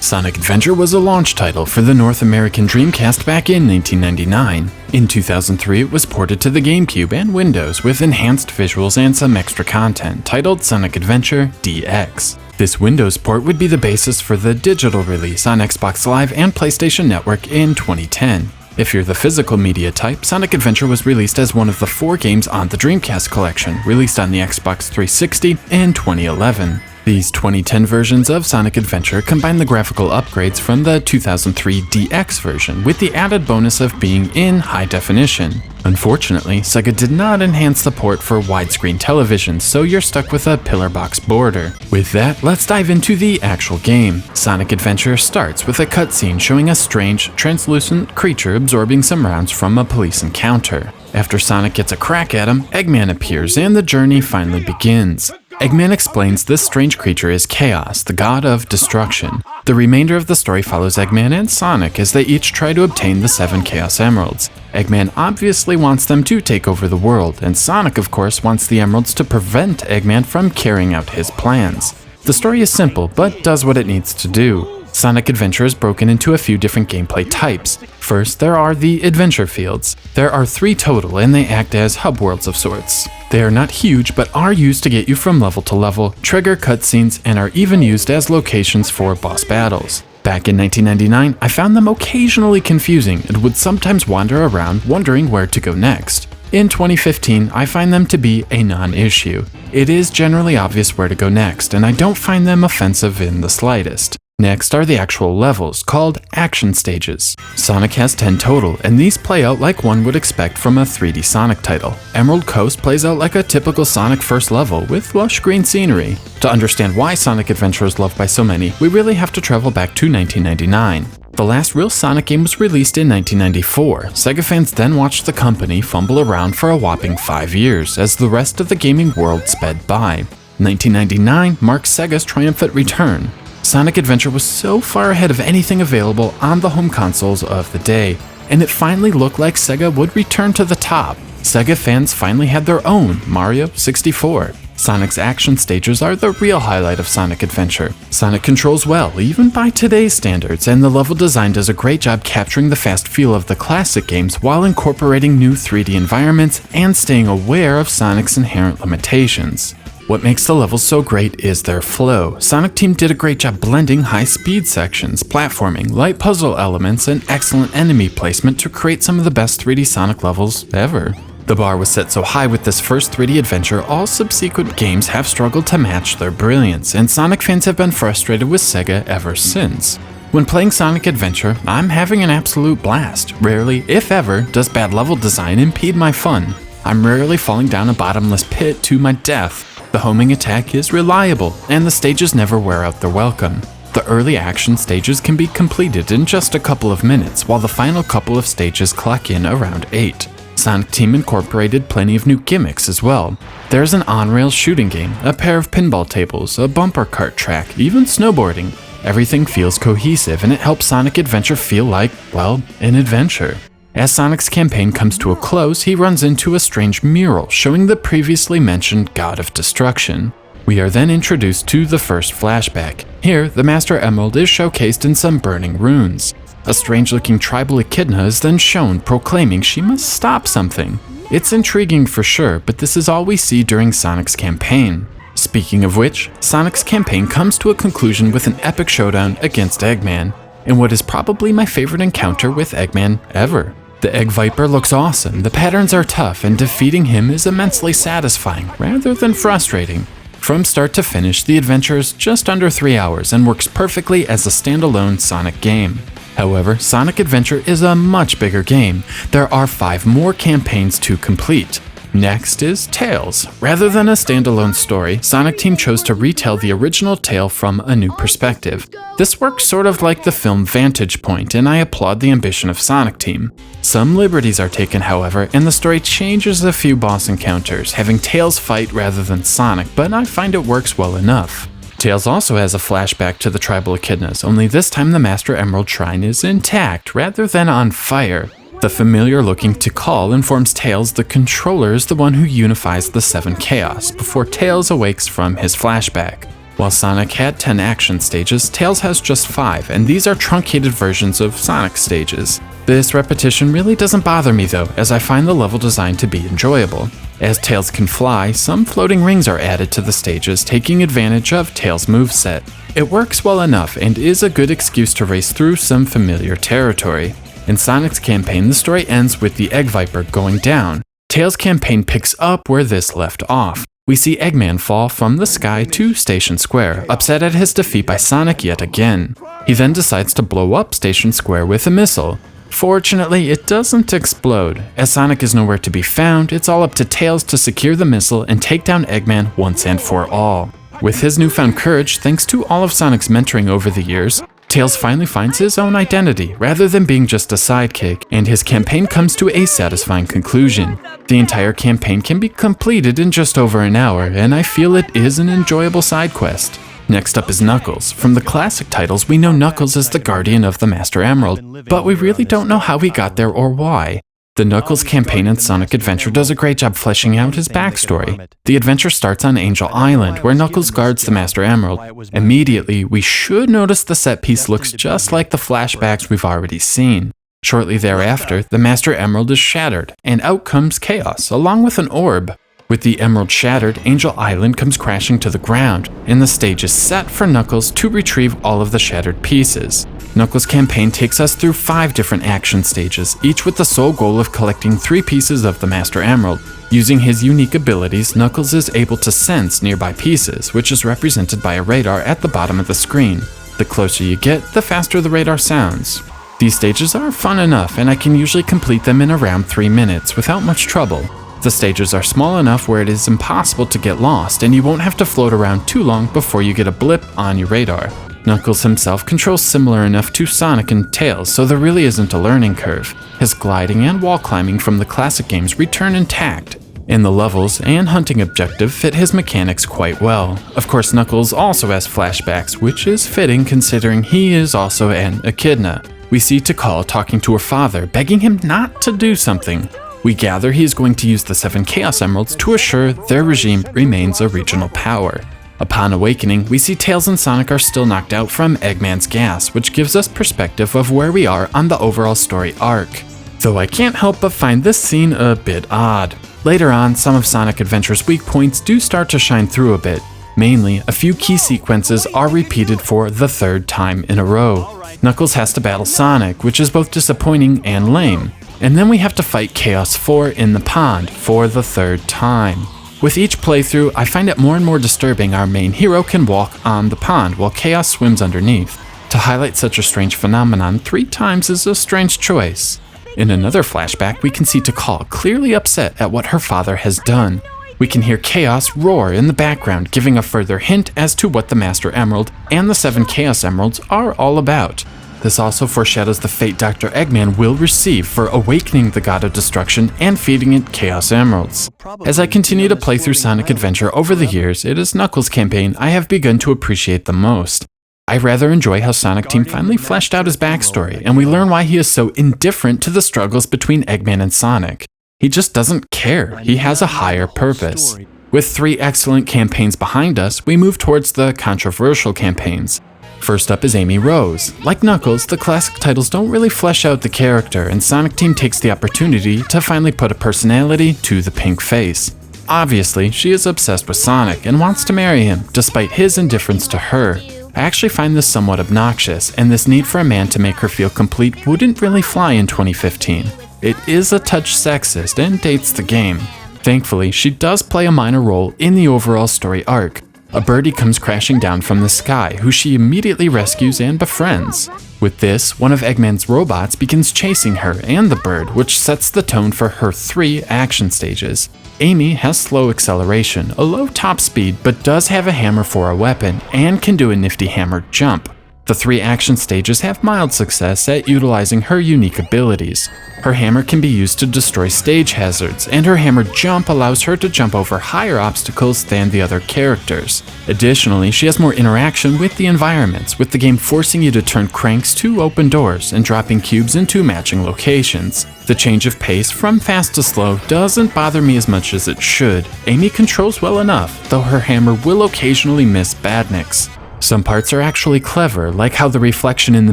Sonic Adventure was a launch title for the North American Dreamcast back in 1999. In 2003, it was ported to the GameCube and Windows with enhanced visuals and some extra content titled Sonic Adventure DX. This Windows port would be the basis for the digital release on Xbox Live and PlayStation Network in 2010. If you're the physical media type, Sonic Adventure was released as one of the 4 games on the Dreamcast Collection, released on the Xbox 360 in 2011. These 2010 versions of Sonic Adventure combine the graphical upgrades from the 2003 DX version with the added bonus of being in high definition. Unfortunately, Sega did not enhance the port for widescreen televisions, so you're stuck with a pillar box border. With that, let's dive into the actual game. Sonic Adventure starts with a cutscene showing a strange, translucent creature absorbing some rounds from a police encounter. After Sonic gets a crack at him, Eggman appears and the journey finally begins. Eggman explains this strange creature is Chaos, the god of destruction. The remainder of the story follows Eggman and Sonic as they each try to obtain the 7 Chaos Emeralds. Eggman obviously wants them to take over the world, and Sonic of course wants the emeralds to prevent Eggman from carrying out his plans. The story is simple, but does what it needs to do. Sonic Adventure is broken into a few different gameplay types. First, there are the adventure fields. There are 3 total, and they act as hub worlds of sorts. They are not huge, but are used to get you from level to level, trigger cutscenes, and are even used as locations for boss battles. Back in 1999, I found them occasionally confusing and would sometimes wander around wondering where to go next. In 2015, I find them to be a non-issue. It is generally obvious where to go next, and I don't find them offensive in the slightest. Next are the actual levels, called action stages. Sonic has 10 total, and these play out like one would expect from a 3D Sonic title. Emerald Coast plays out like a typical Sonic first level, with lush green scenery. To understand why Sonic Adventure is loved by so many, we really have to travel back to 1999. The last real Sonic game was released in 1994. Sega fans then watched the company fumble around for a whopping 5 years, as the rest of the gaming world sped by. 1999 marks Sega's triumphant return. Sonic Adventure was so far ahead of anything available on the home consoles of the day, and it finally looked like Sega would return to the top. Sega fans finally had their own Mario 64. Sonic's action stages are the real highlight of Sonic Adventure. Sonic controls well, even by today's standards, and the level design does a great job capturing the fast feel of the classic games while incorporating new 3D environments and staying aware of Sonic's inherent limitations. What makes the levels so great is their flow. Sonic Team did a great job blending high-speed sections, platforming, light puzzle elements, and excellent enemy placement to create some of the best 3D Sonic levels ever. The bar was set so high with this first 3D adventure, all subsequent games have struggled to match their brilliance, and Sonic fans have been frustrated with Sega ever since. When playing Sonic Adventure, I'm having an absolute blast. Rarely, if ever, does bad level design impede my fun. I'm rarely falling down a bottomless pit to my death. The homing attack is reliable, and the stages never wear out their welcome. The early action stages can be completed in just a couple of minutes, while the final couple of stages clock in around 8. Sonic Team incorporated plenty of new gimmicks as well. There's an on-rail shooting game, a pair of pinball tables, a bumper cart track, even snowboarding. Everything feels cohesive, and it helps Sonic Adventure feel like, well, an adventure. As Sonic's campaign comes to a close, he runs into a strange mural showing the previously mentioned God of Destruction. We are then introduced to the first flashback. Here, the Master Emerald is showcased in some burning runes. A strange-looking tribal Echidna is then shown, proclaiming she must stop something. It's intriguing for sure, but this is all we see during Sonic's campaign. Speaking of which, Sonic's campaign comes to a conclusion with an epic showdown against Eggman, in what is probably my favorite encounter with Eggman ever. The Egg Viper looks awesome, the patterns are tough, and defeating him is immensely satisfying, rather than frustrating. From start to finish, the adventure is just under 3 hours and works perfectly as a standalone Sonic game. However, Sonic Adventure is a much bigger game. There are 5 more campaigns to complete. Next is Tales. Rather than a standalone story, Sonic Team chose to retell the original tale from a new perspective. This works sort of like the film Vantage Point, and I applaud the ambition of Sonic Team. Some liberties are taken, however, and the story changes a few boss encounters, having Tails fight rather than Sonic, but I find it works well enough. Tails also has a flashback to the tribal Echidnas, only this time the Master Emerald Shrine is intact rather than on fire. The familiar looking Tikal informs Tails the controller is the one who unifies the 7 Chaos, before Tails awakes from his flashback. While Sonic had 10 action stages, Tails has just 5, and these are truncated versions of Sonic stages. This repetition really doesn't bother me though, as I find the level design to be enjoyable. As Tails can fly, some floating rings are added to the stages, taking advantage of Tails' moveset. It works well enough and is a good excuse to race through some familiar territory. In Sonic's campaign, the story ends with the Egg Viper going down. Tails' campaign picks up where this left off. We see Eggman fall from the sky to Station Square, upset at his defeat by Sonic yet again. He then decides to blow up Station Square with a missile. Fortunately, it doesn't explode. As Sonic is nowhere to be found, it's all up to Tails to secure the missile and take down Eggman once and for all. With his newfound courage, thanks to all of Sonic's mentoring over the years, Tails finally finds his own identity, rather than being just a sidekick, and his campaign comes to a satisfying conclusion. The entire campaign can be completed in just over an hour, and I feel it is an enjoyable side quest. Next up is Knuckles. From the classic titles, we know Knuckles is the guardian of the Master Emerald, but we really don't know how he got there or why. The Knuckles campaign in Sonic Adventure does a great job fleshing out his backstory. The adventure starts on Angel Island, where Knuckles guards the Master Emerald. Immediately, we should notice the set piece looks just like the flashbacks we've already seen. Shortly thereafter, the Master Emerald is shattered, and out comes Chaos, along with an orb. With the emerald shattered, Angel Island comes crashing to the ground, and the stage is set for Knuckles to retrieve all of the shattered pieces. Knuckles' campaign takes us through 5 different action stages, each with the sole goal of collecting 3 pieces of the Master Emerald. Using his unique abilities, Knuckles is able to sense nearby pieces, which is represented by a radar at the bottom of the screen. The closer you get, the faster the radar sounds. These stages are fun enough, and I can usually complete them in around 3 minutes without much trouble. The stages are small enough where it is impossible to get lost, and you won't have to float around too long before you get a blip on your radar. Knuckles himself controls similar enough to Sonic and Tails, so there really isn't a learning curve. His gliding and wall climbing from the classic games return intact, and the levels and hunting objective fit his mechanics quite well. Of course, Knuckles also has flashbacks, which is fitting considering he is also an Echidna. We see Tikal talking to her father, begging him not to do something. We gather he is going to use the 7 Chaos Emeralds to assure their regime remains a regional power. Upon awakening, we see Tails and Sonic are still knocked out from Eggman's gas, which gives us perspective of where we are on the overall story arc. Though I can't help but find this scene a bit odd. Later on, some of Sonic Adventure's weak points do start to shine through a bit. Mainly, a few key sequences are repeated for the 3rd time in a row. Knuckles has to battle Sonic, which is both disappointing and lame. And then we have to fight Chaos 4 in the pond for the 3rd time. With each playthrough, I find it more and more disturbing our main hero can walk on the pond while Chaos swims underneath. To highlight such a strange phenomenon 3 times is a strange choice. In another flashback, we can see Tikal clearly upset at what her father has done. We can hear Chaos roar in the background, giving a further hint as to what the Master Emerald and the 7 Chaos Emeralds are all about. This also foreshadows the fate Dr. Eggman will receive for awakening the God of Destruction and feeding it Chaos Emeralds. As I continue to play through Sonic Adventure over the years, it is Knuckles' campaign I have begun to appreciate the most. I rather enjoy how Sonic Team finally fleshed out his backstory, and we learn why he is so indifferent to the struggles between Eggman and Sonic. He just doesn't care, he has a higher purpose. With 3 excellent campaigns behind us, we move towards the controversial campaigns. First up is Amy Rose. Like Knuckles, the classic titles don't really flesh out the character, and Sonic Team takes the opportunity to finally put a personality to the pink face. Obviously, she is obsessed with Sonic and wants to marry him, despite his indifference to her. I actually find this somewhat obnoxious, and this need for a man to make her feel complete wouldn't really fly in 2015. It is a touch sexist and dates the game. Thankfully, she does play a minor role in the overall story arc. A birdie comes crashing down from the sky, who she immediately rescues and befriends. With this, one of Eggman's robots begins chasing her and the bird, which sets the tone for her 3 action stages. Amy has slow acceleration, a low top speed, but does have a hammer for a weapon, and can do a nifty hammer jump. The 3 action stages have mild success at utilizing her unique abilities. Her hammer can be used to destroy stage hazards, and her hammer jump allows her to jump over higher obstacles than the other characters. Additionally, she has more interaction with the environments, with the game forcing you to turn cranks to open doors and dropping cubes into matching locations. The change of pace from fast to slow doesn't bother me as much as it should. Amy controls well enough, though her hammer will occasionally miss badniks. Some parts are actually clever, like how the reflection in the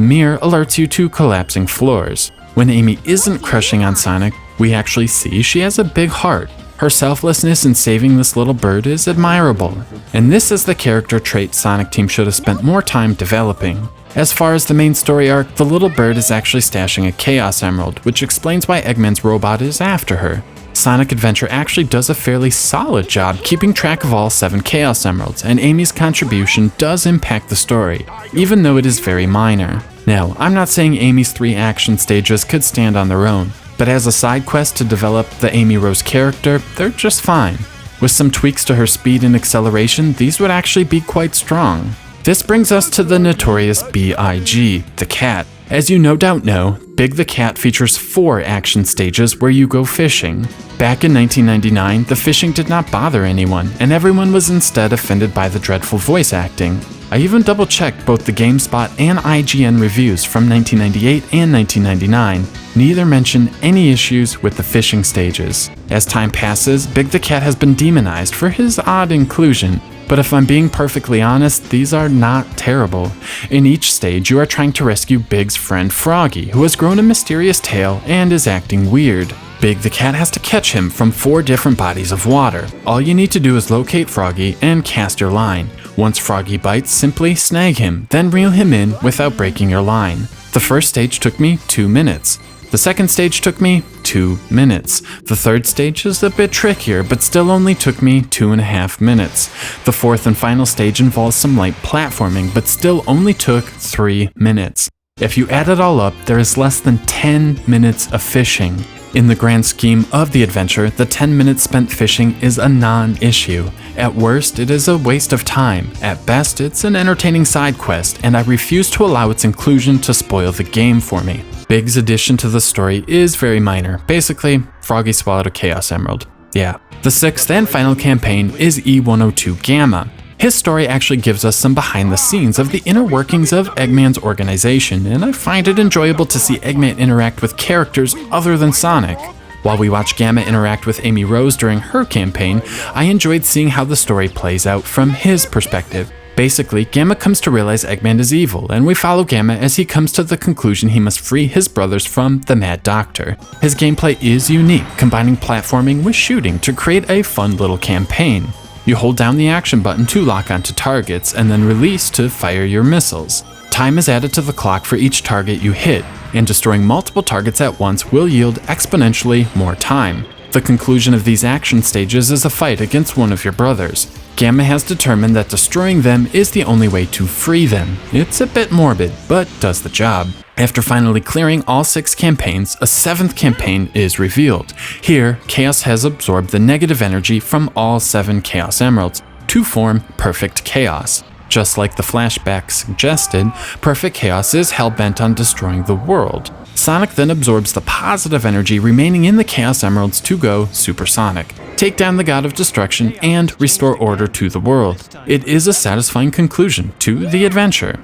mirror alerts you to collapsing floors. When Amy isn't crushing on Sonic, we actually see she has a big heart. Her selflessness in saving this little bird is admirable, and this is the character trait Sonic Team should have spent more time developing. As far as the main story arc, the little bird is actually stashing a Chaos Emerald, which explains why Eggman's robot is after her. Sonic Adventure actually does a fairly solid job keeping track of all 7 Chaos Emeralds, and Amy's contribution does impact the story, even though it is very minor. Now, I'm not saying Amy's 3 action stages could stand on their own, but as a side quest to develop the Amy Rose character, they're just fine. With some tweaks to her speed and acceleration, these would actually be quite strong. This brings us to the notorious BIG, the cat. As you no doubt know, Big the Cat features 4 action stages where you go fishing. Back in 1999, the fishing did not bother anyone, and everyone was instead offended by the dreadful voice acting. I even double-checked both the GameSpot and IGN reviews from 1998 and 1999. Neither mention any issues with the fishing stages. As time passes, Big the Cat has been demonized for his odd inclusion. But if I'm being perfectly honest, these are not terrible. In each stage, you are trying to rescue Big's friend Froggy, who has grown a mysterious tail and is acting weird. Big the Cat has to catch him from 4 different bodies of water. All you need to do is locate Froggy and cast your line. Once Froggy bites, simply snag him, then reel him in without breaking your line. The first stage took me 2 minutes. The second stage took me 2 minutes. The third stage is a bit trickier, but still only took me 2.5 minutes. The fourth and final stage involves some light platforming, but still only took 3 minutes. If you add it all up, there is less than 10 minutes of fishing. In the grand scheme of the adventure, the 10 minutes spent fishing is a non-issue. At worst, it is a waste of time. At best, it's an entertaining side quest, and I refuse to allow its inclusion to spoil the game for me. Big's addition to the story is very minor. Basically, Froggy swallowed a Chaos Emerald. Yeah. The 6th and final campaign is E102 Gamma. His story actually gives us some behind the scenes of the inner workings of Eggman's organization, and I find it enjoyable to see Eggman interact with characters other than Sonic. While we watch Gamma interact with Amy Rose during her campaign, I enjoyed seeing how the story plays out from his perspective. Basically, Gamma comes to realize Eggman is evil, and we follow Gamma as he comes to the conclusion he must free his brothers from the Mad Doctor. His gameplay is unique, combining platforming with shooting to create a fun little campaign. You hold down the action button to lock onto targets, and then release to fire your missiles. Time is added to the clock for each target you hit, and destroying multiple targets at once will yield exponentially more time. The conclusion of these action stages is a fight against one of your brothers. Gamma has determined that destroying them is the only way to free them. It's a bit morbid, but does the job. After finally clearing all 6 campaigns, a 7th campaign is revealed. Here, Chaos has absorbed the negative energy from all 7 Chaos Emeralds to form Perfect Chaos. Just like the flashback suggested, Perfect Chaos is hell-bent on destroying the world. Sonic then absorbs the positive energy remaining in the Chaos Emeralds to go supersonic, take down the God of Destruction, and restore order to the world. It is a satisfying conclusion to the adventure.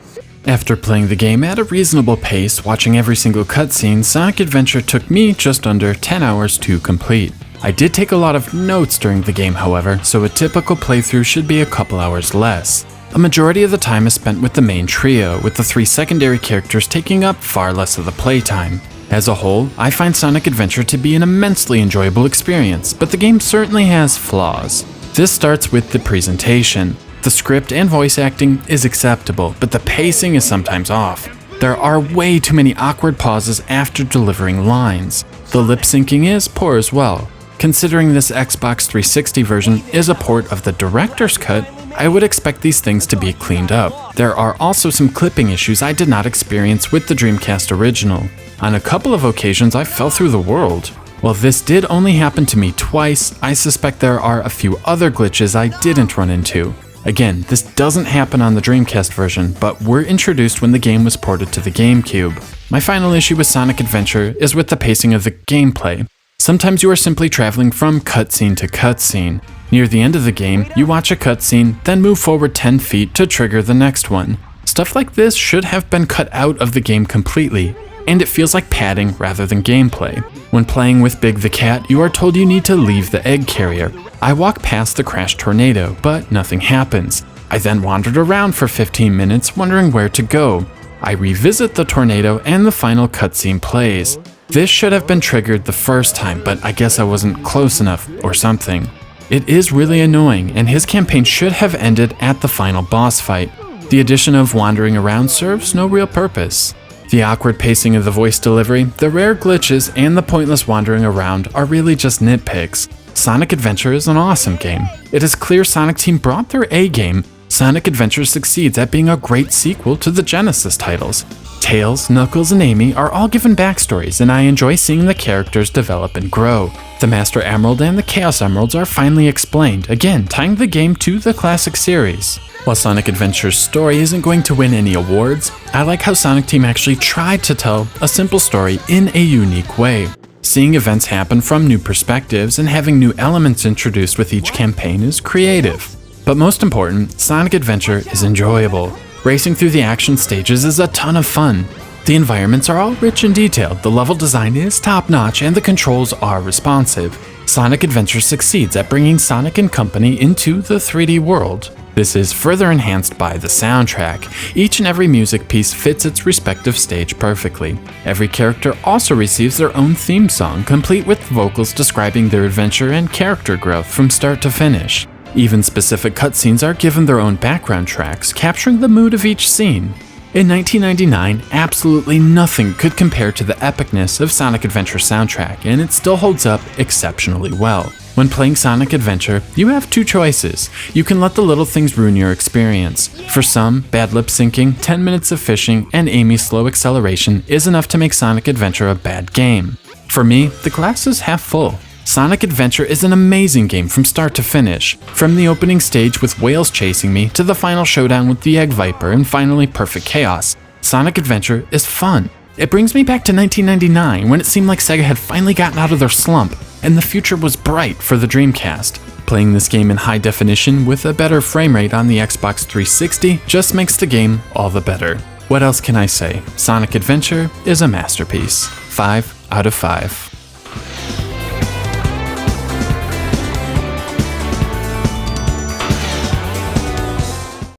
After playing the game at a reasonable pace, watching every single cutscene, Sonic Adventure took me just under 10 hours to complete. I did take a lot of notes during the game, however, so a typical playthrough should be a couple hours less. A majority of the time is spent with the main trio, with the 3 secondary characters taking up far less of the playtime. As a whole, I find Sonic Adventure to be an immensely enjoyable experience, but the game certainly has flaws. This starts with the presentation. The script and voice acting is acceptable, but the pacing is sometimes off. There are way too many awkward pauses after delivering lines. The lip syncing is poor as well. Considering this Xbox 360 version is a port of the director's cut, I would expect these things to be cleaned up. There are also some clipping issues I did not experience with the Dreamcast original. On a couple of occasions I fell through the world. While this did only happen to me twice, I suspect there are a few other glitches I didn't run into. Again, this doesn't happen on the Dreamcast version, but were introduced when the game was ported to the GameCube. My final issue with Sonic Adventure is with the pacing of the gameplay. Sometimes you are simply traveling from cutscene to cutscene. Near the end of the game, you watch a cutscene, then move forward 10 feet to trigger the next one. Stuff like this should have been cut out of the game completely, and it feels like padding rather than gameplay. When playing with Big the Cat, you are told you need to leave the egg carrier. I walk past the crashed tornado, but nothing happens. I then wandered around for 15 minutes wondering where to go. I revisit the tornado and the final cutscene plays. This should have been triggered the first time, but I guess I wasn't close enough or something. It is really annoying, and his campaign should have ended at the final boss fight. The addition of wandering around serves no real purpose. The awkward pacing of the voice delivery, the rare glitches, and the pointless wandering around are really just nitpicks. Sonic Adventure is an awesome game. It is clear Sonic Team brought their A game. Sonic Adventure succeeds at being a great sequel to the Genesis titles. Tails, Knuckles, and Amy are all given backstories, and I enjoy seeing the characters develop and grow. The Master Emerald and the Chaos Emeralds are finally explained, again tying the game to the classic series. While Sonic Adventure's story isn't going to win any awards, I like how Sonic Team actually tried to tell a simple story in a unique way. Seeing events happen from new perspectives and having new elements introduced with each campaign is creative. But most important, Sonic Adventure is enjoyable. Racing through the action stages is a ton of fun. The environments are all rich and detailed, the level design is top-notch, and the controls are responsive. Sonic Adventure succeeds at bringing Sonic and company into the 3D world. This is further enhanced by the soundtrack. Each and every music piece fits its respective stage perfectly. Every character also receives their own theme song, complete with vocals describing their adventure and character growth from start to finish. Even specific cutscenes are given their own background tracks, capturing the mood of each scene. In 1999, absolutely nothing could compare to the epicness of Sonic Adventure's soundtrack, and it still holds up exceptionally well. When playing Sonic Adventure, you have two choices. You can let the little things ruin your experience. For some, bad lip syncing, 10 minutes of fishing, and Amy's slow acceleration is enough to make Sonic Adventure a bad game. For me, the glass is half full. Sonic Adventure is an amazing game from start to finish. From the opening stage with whales chasing me, to the final showdown with the Egg Viper, and finally Perfect Chaos, Sonic Adventure is fun. It brings me back to 1999, when it seemed like Sega had finally gotten out of their slump, and the future was bright for the Dreamcast. Playing this game in high definition with a better frame rate on the Xbox 360 just makes the game all the better. What else can I say? Sonic Adventure is a masterpiece. 5 out of 5.